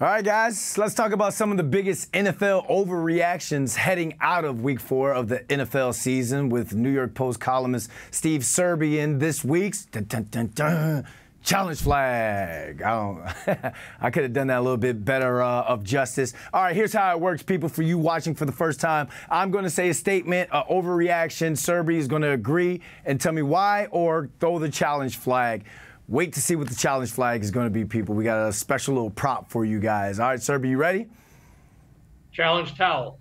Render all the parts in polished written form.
All right, guys, let's talk about some of the biggest NFL overreactions heading out of Week 4 of the NFL season with New York Post columnist Steve Serby in this week's challenge flag. I could have done that a little bit better of justice. All right, here's how it works, people. For you watching for the first time, I'm going to say a statement, overreaction. Serby is going to agree and tell me why or throw the challenge flag. Wait to see what the challenge flag is going to be, people. We got a special little prop for you guys. All right, Serby, you ready? Challenge towel.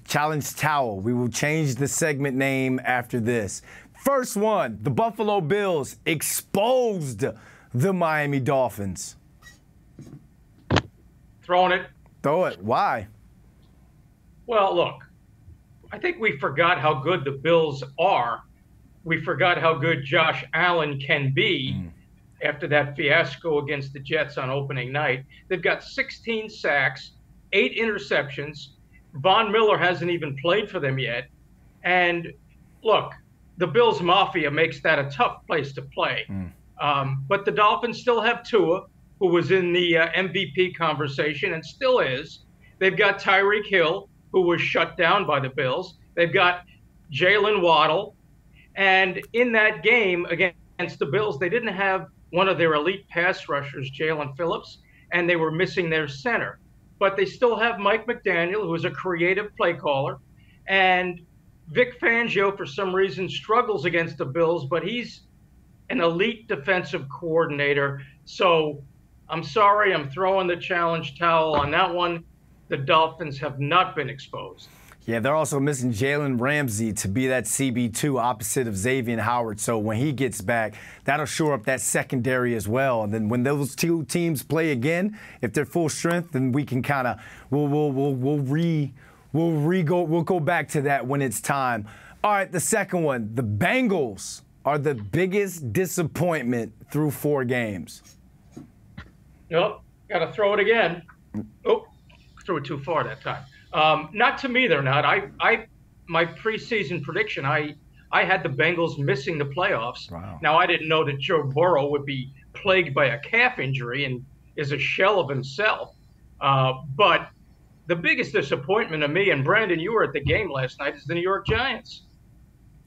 Challenge towel. We will change the segment name after this. First one, the Buffalo Bills exposed the Miami Dolphins. Throwing it. Throw it. Why? Well, look, I think we forgot how good the Bills are. We forgot how good Josh Allen can be after that fiasco against the Jets on opening night. They've got 16 sacks, 8 interceptions. Von Miller hasn't even played for them yet. And look, the Bills Mafia makes that a tough place to play. But the Dolphins still have Tua, who was in the MVP conversation and still is. They've got Tyreek Hill, who was shut down by the Bills. They've got Jalen Waddle. And in that game against the Bills, they didn't have one of their elite pass rushers, Jalen Phillips, and they were missing their center. But they still have Mike McDaniel, who is a creative play caller. And Vic Fangio, for some reason, struggles against the Bills, but he's an elite defensive coordinator. So I'm sorry, I'm throwing the challenge towel on that one. The Dolphins have not been exposed. Yeah, they're also missing Jalen Ramsey to be that CB2 opposite of Xavier Howard. So when he gets back, that'll shore up that secondary as well. And then when those two teams play again, if they're full strength, then we can kind of we'll go back to that when it's time. All right, the second one, the Bengals are the biggest disappointment through 4 games. Nope, got to throw it again. Oh, threw it too far that time. Not to me, they're not. My preseason prediction, I had the Bengals missing the playoffs. Wow. Now, I didn't know that Joe Burrow would be plagued by a calf injury and is a shell of himself. But the biggest disappointment to me, and Brandon, you were at the game last night, is the New York Giants.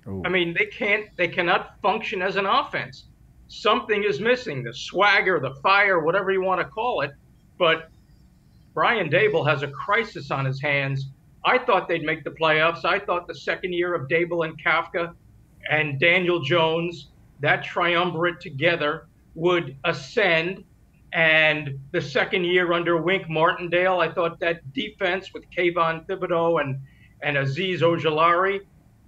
Ooh. I mean, they cannot function as an offense. Something is missing, the swagger, the fire, whatever you want to call it. But Brian Dable has a crisis on his hands. I thought they'd make the playoffs. I thought the second year of Dable and Kafka and Daniel Jones, that triumvirate together, would ascend. And the second year under Wink Martindale, I thought that defense with Kayvon Thibodeau and Azeez Ojulari,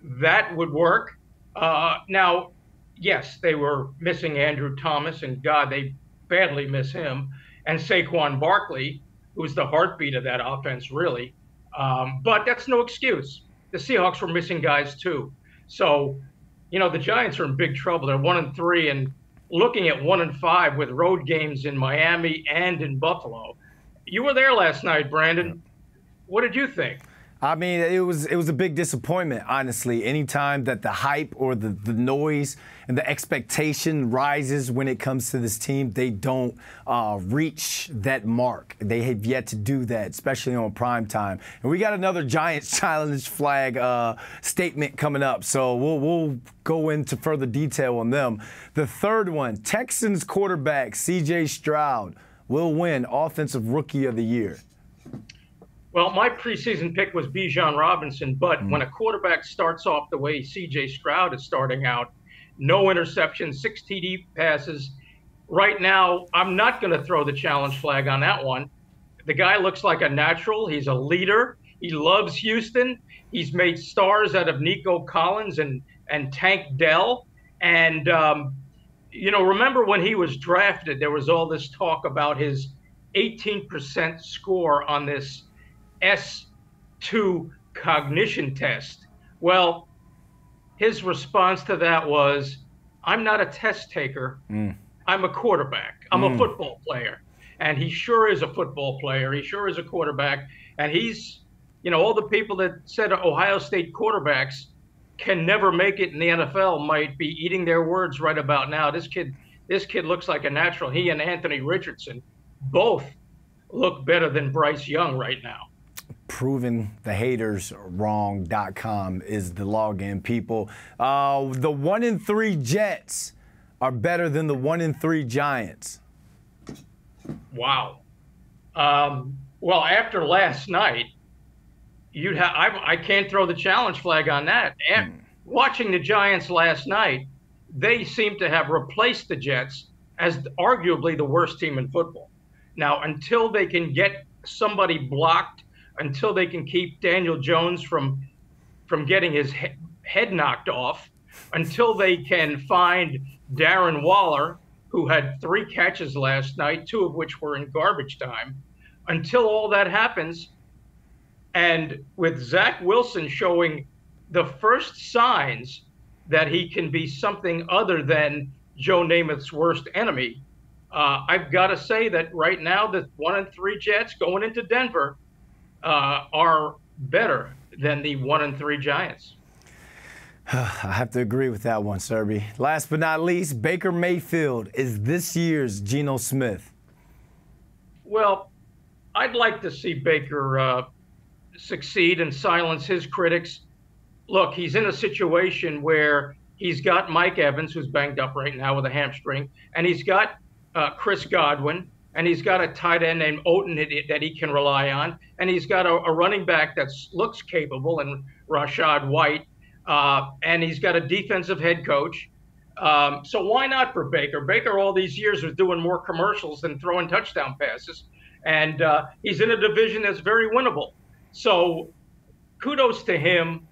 that would work. Now, yes, they were missing Andrew Thomas, and God, they badly miss him, and Saquon Barkley, who's the heartbeat of that offense, really. But that's no excuse. The Seahawks were missing guys, too. So, the Giants are in big trouble. They're 1-3 and looking at 1-5 with road games in Miami and in Buffalo. You were there last night, Brandon. What did you think? I mean, it was a big disappointment, honestly. Anytime that the hype or the noise and the expectation rises when it comes to this team, they don't reach that mark. They have yet to do that, especially on prime time. And we got another Giants challenge flag statement coming up, so we'll go into further detail on them. The third one, Texans quarterback C.J. Stroud will win Offensive Rookie of the Year. Well, my preseason pick was Bijan Robinson, but when a quarterback starts off the way C.J. Stroud is starting out, no interceptions, 6 TD passes. Right now, I'm not going to throw the challenge flag on that one. The guy looks like a natural. He's a leader. He loves Houston. He's made stars out of Nico Collins and Tank Dell. And, remember when he was drafted, there was all this talk about his 18% score on this S2 cognition test. Well, his response to that was, I'm not a test taker. I'm a quarterback. I'm a football player. And he sure is a football player. He sure is a quarterback. And he's, all the people that said Ohio State quarterbacks can never make it in the NFL might be eating their words right about now. This kid looks like a natural. He and Anthony Richardson both look better than Bryce Young right now. ProvingTheHatersWrong.com is the login, people. The 1-3 Jets are better than the 1-3 Giants. Wow. Well, after last night, I can't throw the challenge flag on that. Watching the Giants last night, they seem to have replaced the Jets as arguably the worst team in football. Now, until they can get somebody blocked, until they can keep Daniel Jones from getting his head knocked off, until they can find Darren Waller, who had 3 catches last night, 2 of which were in garbage time, until all that happens, and with Zach Wilson showing the first signs that he can be something other than Joe Namath's worst enemy, I've got to say that right now the 1-3 Jets going into Denver are better than the 1-3 Giants. I have to agree with that one, Serby. Last but not least, Baker Mayfield is this year's Geno Smith. Well, I'd like to see Baker succeed and silence his critics. Look, he's in a situation where he's got Mike Evans, who's banged up right now with a hamstring, and he's got Chris Godwin, and he's got a tight end named Oten that he can rely on, and he's got a running back that looks capable in Rashad White, and he's got a defensive head coach. So why not for Baker? Baker all these years was doing more commercials than throwing touchdown passes, and he's in a division that's very winnable. So kudos to him.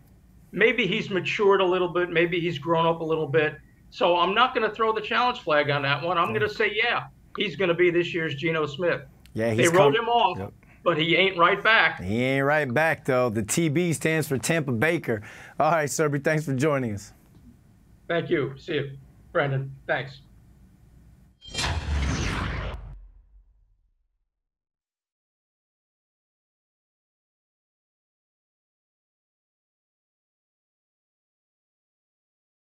Maybe he's matured a little bit. Maybe he's grown up a little bit. So I'm not going to throw the challenge flag on that one. I'm going to say, yeah, he's going to be this year's Geno Smith. Yeah, they wrote him off, but he ain't right back. He ain't right back, though. The TB stands for Tampa Baker. All right, Serby, thanks for joining us. Thank you. See you, Brendan. Thanks.